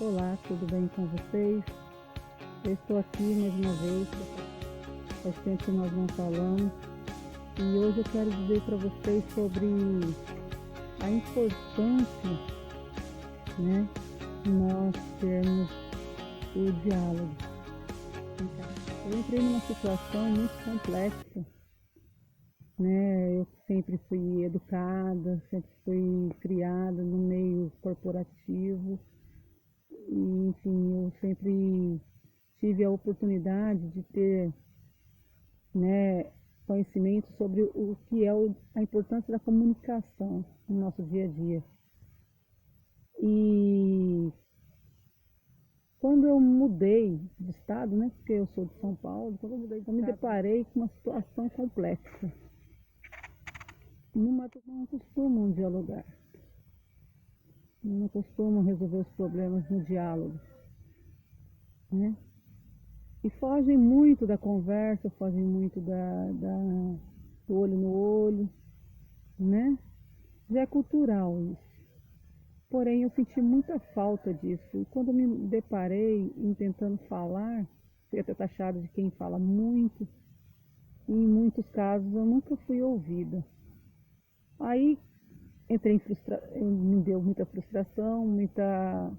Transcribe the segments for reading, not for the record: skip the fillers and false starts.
Olá, tudo bem com vocês? Eu estou aqui mais uma vez, faz tempo que nós não falamos, e hoje eu quero dizer para vocês sobre a importância, né, de nós termos o diálogo. Eu entrei numa situação muito complexa, né? Eu sempre fui educada, sempre fui criada no meio corporativo. E, enfim, eu sempre tive a oportunidade de ter, né, conhecimento sobre o que é a importância da comunicação no nosso dia a dia. E quando eu mudei de estado, né, porque eu sou de São Paulo, quando eu mudei de estado, eu me deparei com uma situação complexa. No Mato não costumam dialogar, não costumam resolver os problemas no diálogo, né? E fogem muito da conversa, fogem muito do olho no olho, né? Já é cultural isso. Porém, eu senti muita falta disso. E quando eu me deparei em tentando falar, fui até taxada de quem fala muito, e em muitos casos eu nunca fui ouvida. Aí entrei me deu muita frustração, muitas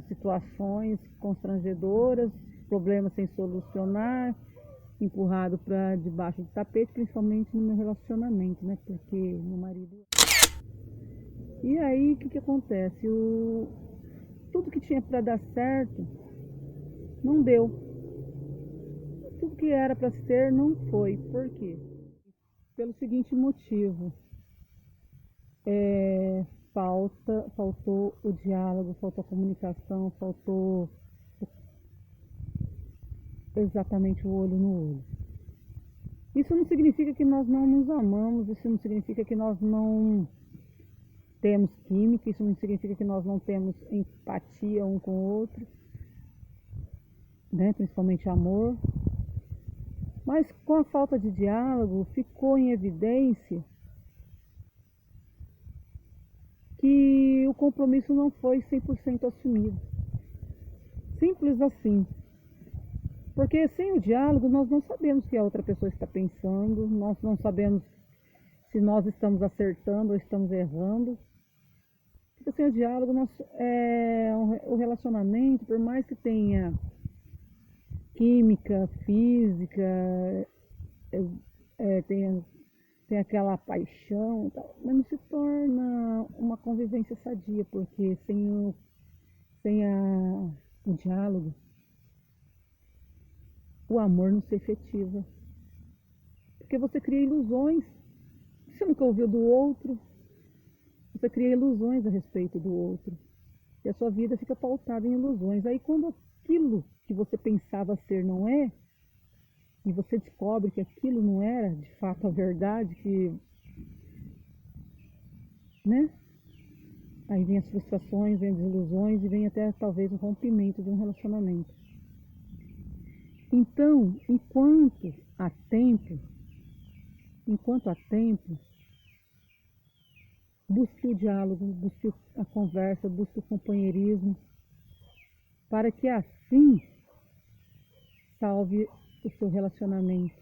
situações constrangedoras, problemas sem solucionar, empurrado para debaixo do tapete, principalmente no meu relacionamento, né? Porque meu marido. E aí, o que acontece? Tudo que tinha para dar certo não deu. Tudo que era para ser não foi. Por quê? Pelo seguinte motivo: faltou o diálogo, faltou a comunicação, faltou exatamente o olho no olho. Isso não significa que nós não nos amamos, isso não significa que nós não temos química, isso não significa que nós não temos empatia um com o outro, né? Principalmente amor. Mas com a falta de diálogo, ficou em evidência que o compromisso não foi 100% assumido. Simples assim. Porque sem o diálogo, nós não sabemos o que a outra pessoa está pensando, nós não sabemos se nós estamos acertando ou estamos errando. Porque sem o diálogo, o relacionamento, por mais que tenha química, física, tem aquela paixão, mas não se torna uma convivência sadia, porque o diálogo, o amor não se efetiva. Porque você cria ilusões, você nunca ouviu do outro, você cria ilusões a respeito do outro. E a sua vida fica pautada em ilusões. Aí quando aquilo que você pensava ser não é, e você descobre que aquilo não era de fato a verdade, né? Aí vem as frustrações, vem as desilusões e vem até talvez o rompimento de um relacionamento. Então, enquanto há tempo, busque o diálogo, busque a conversa, busque o companheirismo, para que assim salve o seu relacionamento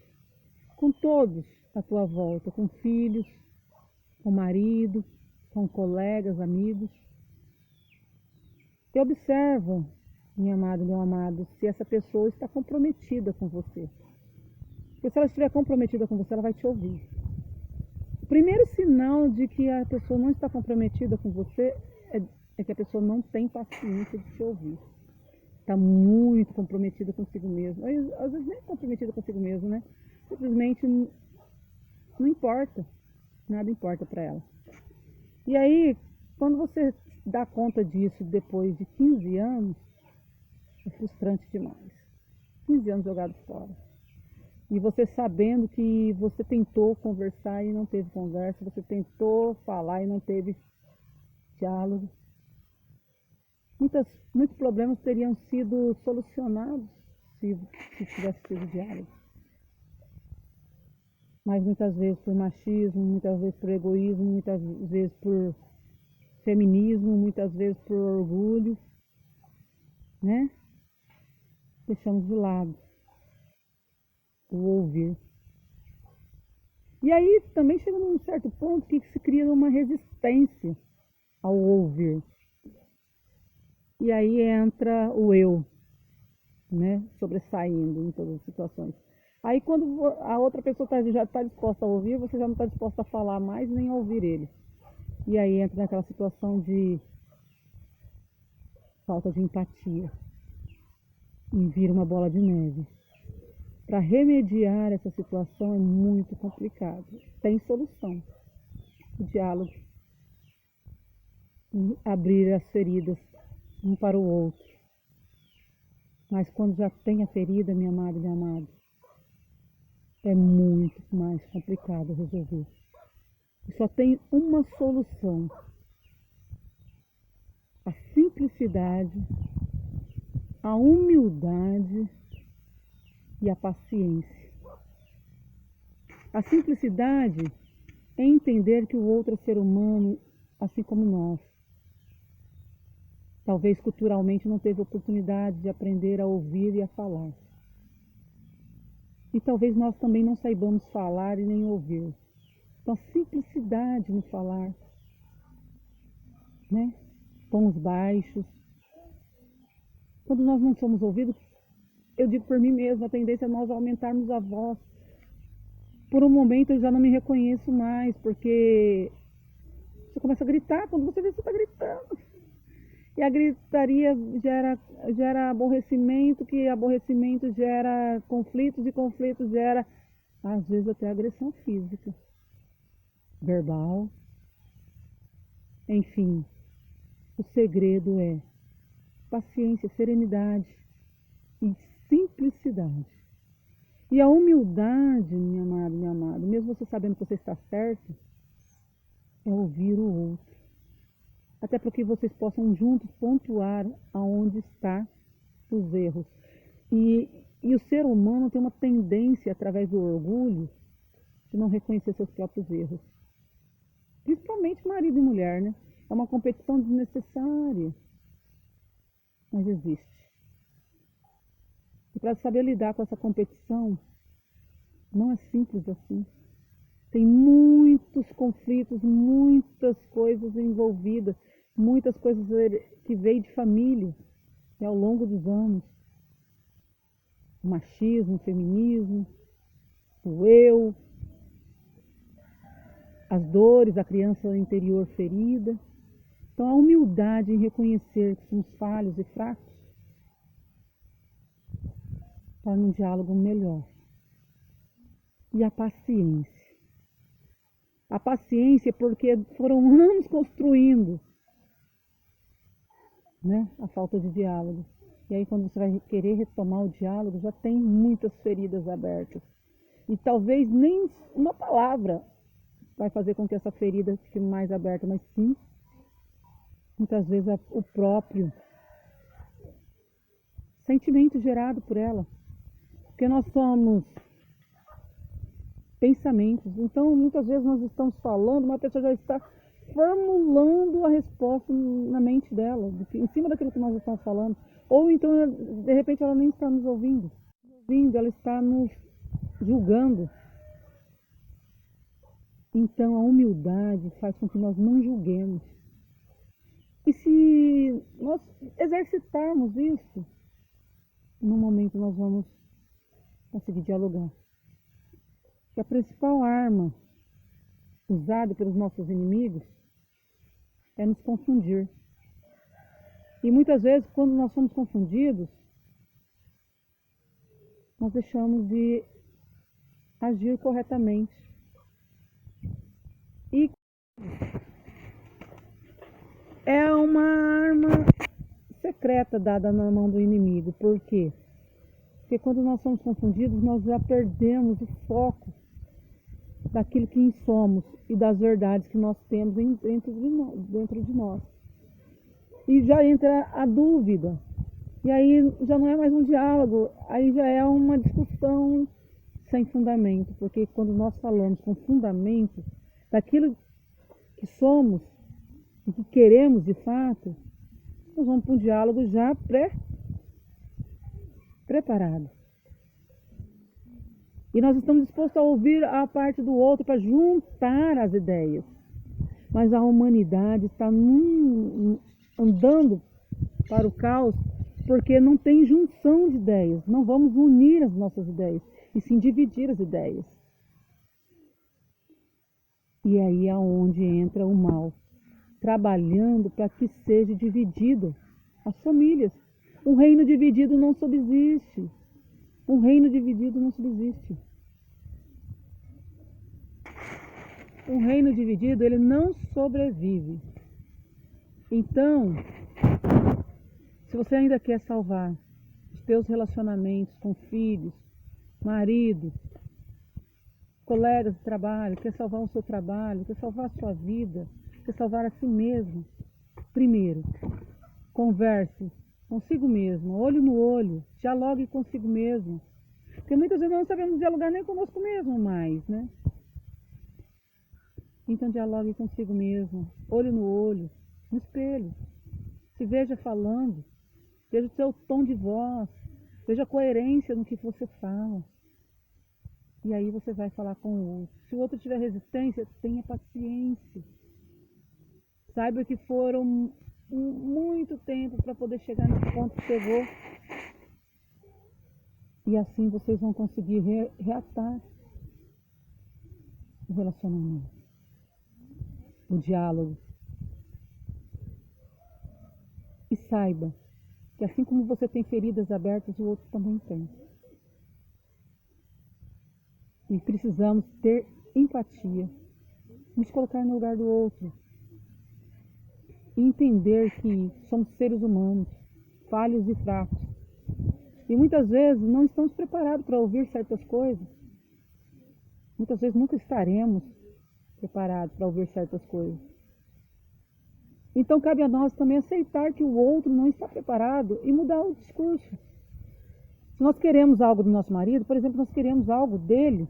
com todos à tua volta, com filhos, com marido, com colegas, amigos. E observa, minha amada, meu amado, se essa pessoa está comprometida com você. Porque se ela estiver comprometida com você, ela vai te ouvir. O primeiro sinal de que a pessoa não está comprometida com você é que a pessoa não tem paciência de te ouvir. Está muito comprometida consigo mesmo. Às vezes nem comprometida consigo mesmo, né? Simplesmente não importa. Nada importa para ela. E aí, quando você dá conta disso depois de 15 anos, é frustrante demais. 15 anos jogados fora. E você sabendo que você tentou conversar e não teve conversa, você tentou falar e não teve diálogo. Muitos problemas teriam sido solucionados se tivesse tido diálogo. Mas muitas vezes por machismo, muitas vezes por egoísmo, muitas vezes por feminismo, muitas vezes por orgulho, né? Deixamos de lado o ouvir. E aí também chega num certo ponto que se cria uma resistência ao ouvir. E aí entra o eu, né? Sobressaindo em todas as situações. Aí quando a outra pessoa já está disposta a ouvir, você já não está disposta a falar mais nem a ouvir ele. E aí entra naquela situação de falta de empatia. E vira uma bola de neve. Para remediar essa situação é muito complicado. Tem solução. O diálogo. E abrir as feridas um para o outro. Mas quando já tem a ferida, minha amada e meu amado, é muito mais complicado resolver. E só tem uma solução. A simplicidade, a humildade e a paciência. A simplicidade é entender que o outro é ser humano, assim como nós. Talvez culturalmente não teve oportunidade de aprender a ouvir e a falar. E talvez nós também não saibamos falar e nem ouvir. Então, simplicidade no falar, né? Tons baixos. Quando nós não somos ouvidos, eu digo por mim mesma, a tendência é nós aumentarmos a voz. Por um momento eu já não me reconheço mais, porque você começa a gritar quando você vê que você está gritando. E a gritaria gera aborrecimento, que aborrecimento gera conflitos, e conflitos gera, às vezes, até agressão física, verbal. Enfim, o segredo é paciência, serenidade e simplicidade. E a humildade, minha amada, meu amado, mesmo você sabendo que você está certo, é ouvir o outro. Até para que vocês possam juntos pontuar aonde estão os erros. E o ser humano tem uma tendência, através do orgulho, de não reconhecer seus próprios erros. Principalmente marido e mulher, né? É uma competição desnecessária, mas existe. E para saber lidar com essa competição, não é simples assim. Tem muitos conflitos, muitas coisas envolvidas, muitas coisas que veio de família e ao longo dos anos. O machismo, o feminismo, o eu, as dores, a criança interior ferida. Então a humildade em reconhecer que somos falhos e fracos torna um diálogo melhor. E a paciência. A paciência porque foram anos construindo, né, a falta de diálogo. E aí quando você vai querer retomar o diálogo, já tem muitas feridas abertas. E talvez nem uma palavra vai fazer com que essa ferida fique mais aberta, mas sim, muitas vezes o próprio sentimento gerado por ela. Porque nós somos pensamentos. Então, muitas vezes nós estamos falando, uma pessoa já está formulando a resposta na mente dela, em cima daquilo que nós estamos falando. Ou então, de repente, ela nem está nos ouvindo. Ela está nos julgando. Então, a humildade faz com que nós não julguemos. E se nós exercitarmos isso, no momento nós vamos conseguir dialogar. Que a principal arma usada pelos nossos inimigos é nos confundir. E muitas vezes, quando nós somos confundidos, nós deixamos de agir corretamente. E é uma arma secreta dada na mão do inimigo. Por quê? Porque quando nós somos confundidos, nós já perdemos o foco daquilo que somos e das verdades que nós temos dentro de nós. E já entra a dúvida. E aí já não é mais um diálogo, aí já é uma discussão sem fundamento. Porque quando nós falamos com fundamento daquilo que somos e que queremos de fato, nós vamos para um diálogo já preparado. E nós estamos dispostos a ouvir a parte do outro para juntar as ideias. Mas a humanidade está andando para o caos porque não tem junção de ideias. Não vamos unir as nossas ideias, e sim dividir as ideias. E aí é onde entra o mal, trabalhando para que seja dividido as famílias. Um reino dividido não subsiste. Um reino dividido não subsiste. Um reino dividido, ele não sobrevive. Então, se você ainda quer salvar os teus relacionamentos com filhos, marido, colegas de trabalho, quer salvar o seu trabalho, quer salvar a sua vida, quer salvar a si mesmo, primeiro, converse consigo mesmo, olho no olho, dialogue consigo mesmo. Porque muitas vezes nós não sabemos dialogar nem conosco mesmo mais, né? Então dialogue consigo mesmo, olho no olho, no espelho. Se veja falando, veja o seu tom de voz, veja a coerência no que você fala. E aí você vai falar com o outro. Se o outro tiver resistência, tenha paciência. Saiba que foram muito tempo para poder chegar nesse ponto que chegou. E assim vocês vão conseguir reatar o relacionamento, o diálogo. E saiba que assim como você tem feridas abertas, o outro também tem. E precisamos ter empatia, nos colocar no lugar do outro. E entender que somos seres humanos, falhos e fracos. E muitas vezes não estamos preparados para ouvir certas coisas. Muitas vezes nunca estaremos preparados para ouvir certas coisas. Então cabe a nós também aceitar que o outro não está preparado e mudar o discurso. Se nós queremos algo do nosso marido, por exemplo, nós queremos algo dele,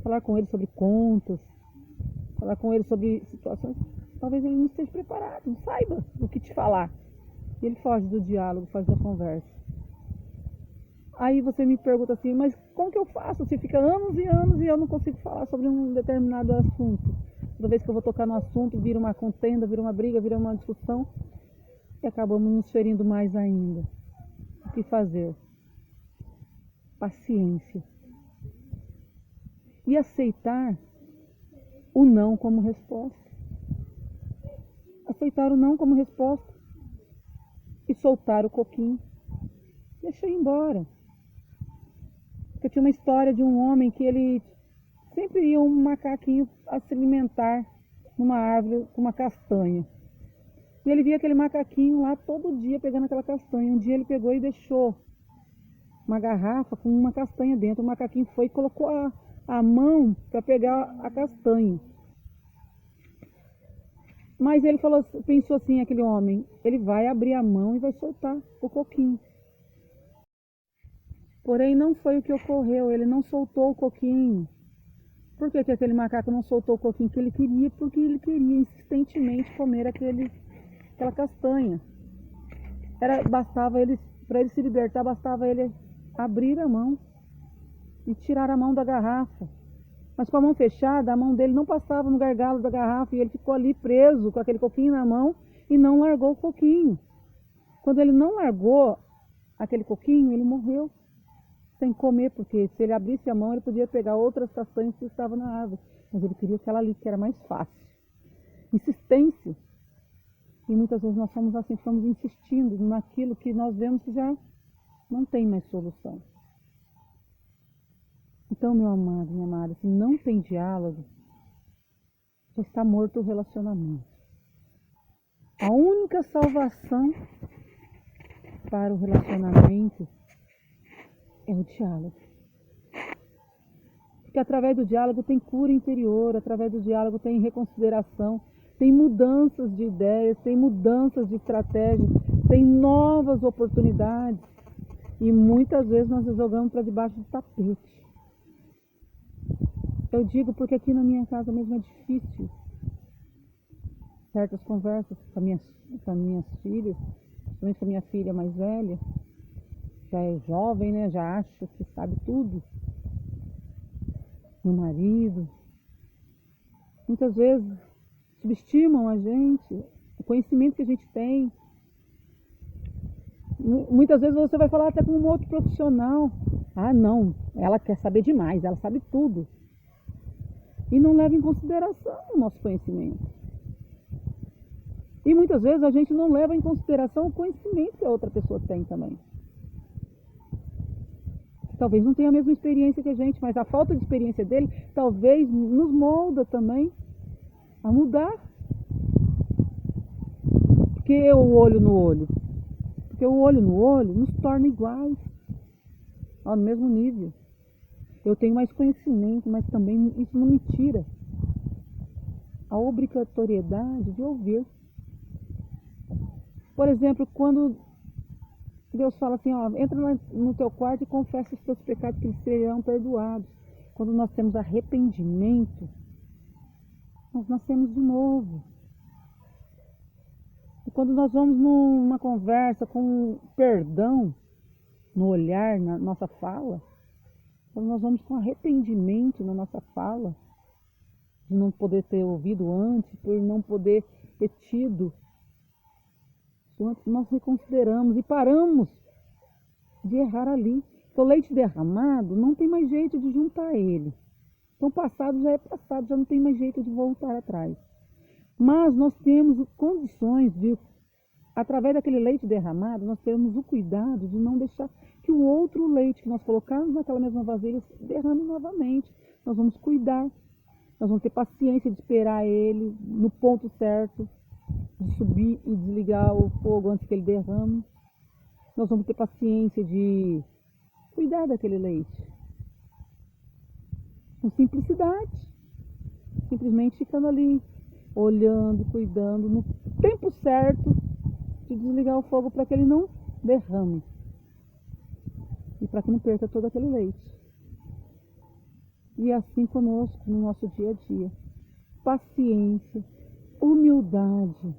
falar com ele sobre contas, falar com ele sobre situações, talvez ele não esteja preparado, não saiba o que te falar. E ele foge do diálogo, foge da conversa. Aí você me pergunta assim, mas como que eu faço? Se fica anos e anos e eu não consigo falar sobre um determinado assunto. Toda vez que eu vou tocar no assunto, vira uma contenda, vira uma briga, vira uma discussão e acabamos nos ferindo mais ainda. O que fazer? Paciência. E aceitar o não como resposta. Aceitar o não como resposta e soltar o coquinho. Deixa ir embora. Eu tinha uma história de um homem que ele sempre ia um macaquinho a se alimentar numa árvore com uma castanha. E ele via aquele macaquinho lá todo dia pegando aquela castanha. Um dia ele pegou e deixou uma garrafa com uma castanha dentro. O macaquinho foi e colocou a mão para pegar a castanha. Mas ele pensou assim, aquele homem, ele vai abrir a mão e vai soltar o coquinho. Porém, não foi o que ocorreu, ele não soltou o coquinho. Por que aquele macaco não soltou o coquinho que ele queria? Porque ele queria insistentemente comer aquela castanha. Bastava ele, para ele se libertar, bastava ele abrir a mão e tirar a mão da garrafa. Mas com a mão fechada, a mão dele não passava no gargalo da garrafa e ele ficou ali preso com aquele coquinho na mão e não largou o coquinho. Quando ele não largou aquele coquinho, ele morreu sem comer, porque se ele abrisse a mão, ele podia pegar outras castanhas que estavam na árvore. Mas ele queria aquela ali, que era mais fácil. Insistência. E muitas vezes nós somos assim, ficamos insistindo naquilo que nós vemos que já não tem mais solução. Então, meu amado, minha amada, se não tem diálogo, já está morto o relacionamento. A única salvação para o relacionamento é o diálogo. Porque através do diálogo tem cura interior, através do diálogo tem reconsideração, tem mudanças de ideias, tem mudanças de estratégia, tem novas oportunidades. E muitas vezes nós jogamos para debaixo do tapete. Eu digo porque aqui na minha casa mesmo é difícil. Certas conversas com as minhas filhas, principalmente com a minha filha mais velha, já é jovem, né? Já acha que sabe tudo. No marido. Muitas vezes subestimam a gente, o conhecimento que a gente tem. Muitas vezes você vai falar até com um outro profissional. Ah, não, ela quer saber demais, ela sabe tudo. E não leva em consideração o nosso conhecimento. E muitas vezes a gente não leva em consideração o conhecimento que a outra pessoa tem também. Talvez não tenha a mesma experiência que a gente, mas a falta de experiência dele talvez nos molda também a mudar. Porque o olho no olho? Porque o olho no olho nos torna iguais, no mesmo nível. Eu tenho mais conhecimento, mas também isso não me tira a obrigatoriedade de ouvir. Por exemplo, quando Deus fala assim, ó, entra no teu quarto e confessa os teus pecados que eles serão perdoados. Quando nós temos arrependimento, nós nascemos de novo. E quando nós vamos numa conversa com perdão no olhar, na nossa fala, quando nós vamos com arrependimento na nossa fala, de não poder ter ouvido antes, por não poder ter tido, nós reconsideramos e paramos de errar ali. Porque o leite derramado não tem mais jeito de juntar ele. Então, o passado já é passado, já não tem mais jeito de voltar atrás. Mas nós temos condições de, através daquele leite derramado, nós temos o cuidado de não deixar que o outro leite que nós colocamos naquela mesma vasilha se derrame novamente. Nós vamos cuidar, nós vamos ter paciência de esperar ele no ponto certo, de subir e desligar o fogo antes que ele derrame. Nós vamos ter paciência de cuidar daquele leite. Com simplicidade. Simplesmente ficando ali, olhando, cuidando, no tempo certo de desligar o fogo para que ele não derrame. E para que não perca todo aquele leite. E assim conosco no nosso dia a dia. Paciência, humildade.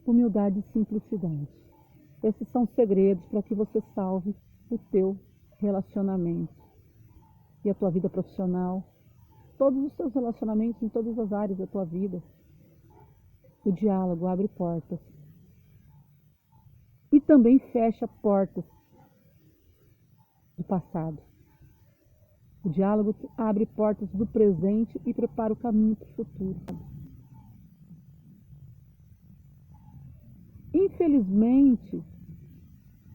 Humildade e simplicidade. Esses são segredos para que você salve o teu relacionamento e a tua vida profissional, todos os teus relacionamentos em todas as áreas da tua vida. O diálogo abre portas e também fecha portas do passado. O diálogo abre portas do presente e prepara o caminho para o futuro. Infelizmente,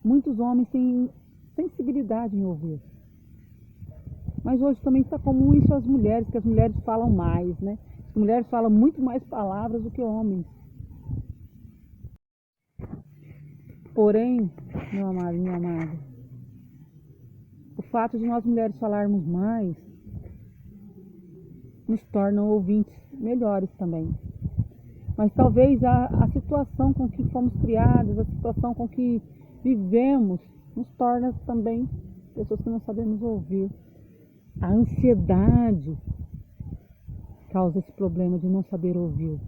muitos homens têm sensibilidade em ouvir. Mas hoje também está comum isso às mulheres, que as mulheres falam mais, né? As mulheres falam muito mais palavras do que homens. Porém, meu amado, minha amada, o fato de nós mulheres falarmos mais nos torna ouvintes melhores também. Mas talvez a situação com que fomos criadas, a situação com que vivemos, nos torna também pessoas que não sabemos ouvir. A ansiedade causa esse problema de não saber ouvir.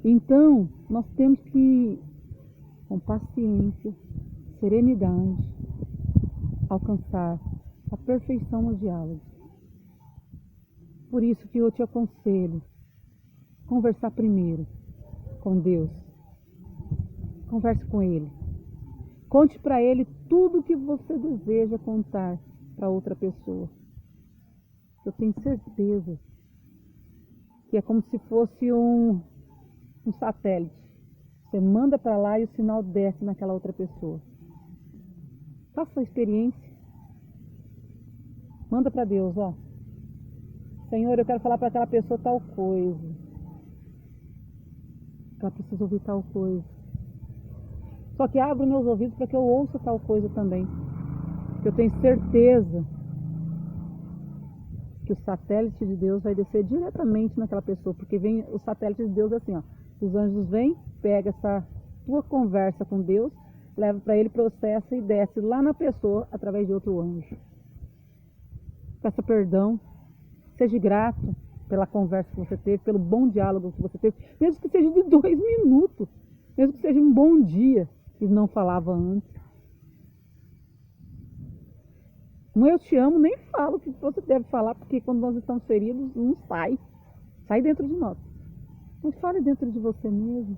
Então, nós temos que, com paciência, serenidade, alcançar a perfeição no diálogo. Por isso que eu te aconselho, conversar primeiro com Deus. Converse com Ele. Conte para Ele tudo o que você deseja contar para outra pessoa. Eu tenho certeza que é como se fosse um satélite. Você manda para lá e o sinal desce naquela outra pessoa. Faça a experiência. Manda para Deus, ó. Senhor, eu quero falar para aquela pessoa tal coisa. Ela precisa ouvir tal coisa. Só que abra meus ouvidos para que eu ouça tal coisa também. Eu tenho certeza que o satélite de Deus vai descer diretamente naquela pessoa, porque vem o satélite de Deus assim, ó. Os anjos vêm, pega essa tua conversa com Deus, leva para ele, processa e desce lá na pessoa através de outro anjo. Peça perdão, seja grato pela conversa que você teve, pelo bom diálogo que você teve, mesmo que seja de 2 minutos, mesmo que seja um bom dia. e não falava antes. Um eu te amo, nem falo o que você deve falar, porque quando nós estamos feridos, não sai. Sai dentro de nós. Mas fale dentro de você mesmo.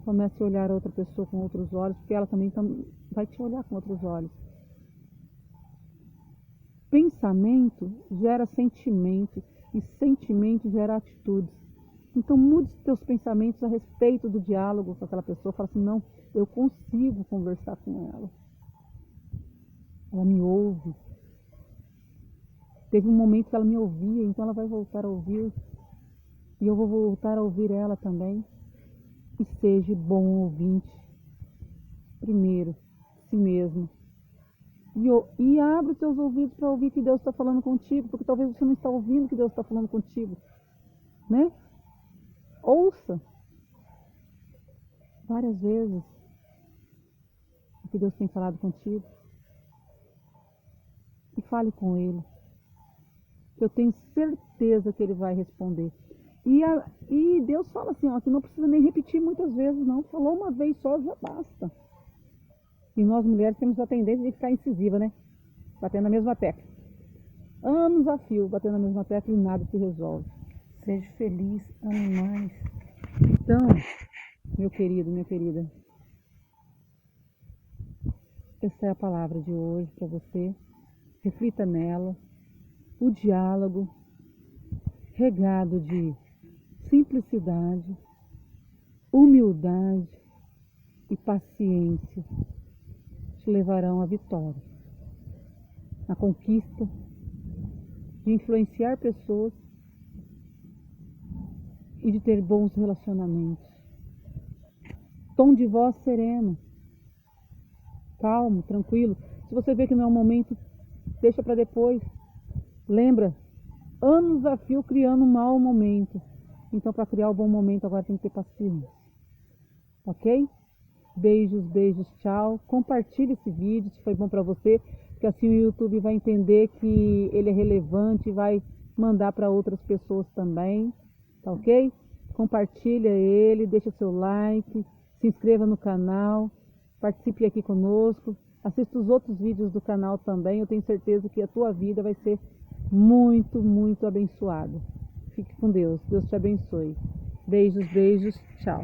Comece a olhar a outra pessoa com outros olhos, porque ela também vai te olhar com outros olhos. Pensamento gera sentimento e sentimento gera atitudes. Então mude os teus pensamentos a respeito do diálogo com aquela pessoa. Fala assim, não, eu consigo conversar com ela. Ela me ouve. Teve um momento que ela me ouvia, então ela vai voltar a ouvir. E eu vou voltar a ouvir ela também. E seja bom ouvinte. Primeiro, si mesmo. E abre os teus ouvidos para ouvir que Deus está falando contigo, porque talvez você não está ouvindo que Deus está falando contigo, né? Ouça várias vezes o que Deus tem falado contigo e fale com Ele. Eu tenho certeza que Ele vai responder. E Deus fala assim, ó, que não precisa nem repetir muitas vezes, não. Falou uma vez só, já basta. E nós mulheres temos a tendência de ficar incisiva, né? Batendo na mesma tecla. Anos a fio, batendo na mesma tecla e nada se resolve. Seja feliz, ame mais. Então, meu querido, minha querida, essa é a palavra de hoje para você. Reflita nela. O diálogo, regado de simplicidade, humildade e paciência, te levarão à vitória, à conquista de influenciar pessoas e de ter bons relacionamentos. Tom de voz sereno, calmo, tranquilo. Se você vê que não é o momento, deixa para depois. Lembra, anos a fio criando um mau momento. Então, para criar o bom momento, agora tem que ter paciência. Ok? Beijos, beijos, tchau. Compartilhe esse vídeo se foi bom para você, porque assim o YouTube vai entender que ele é relevante e vai mandar para outras pessoas também. Tá ok? Compartilha ele, deixa seu like, se inscreva no canal, participe aqui conosco, assista os outros vídeos do canal também. Eu tenho certeza que a tua vida vai ser muito, muito abençoada. Fique com Deus. Deus te abençoe. Beijos, beijos. Tchau.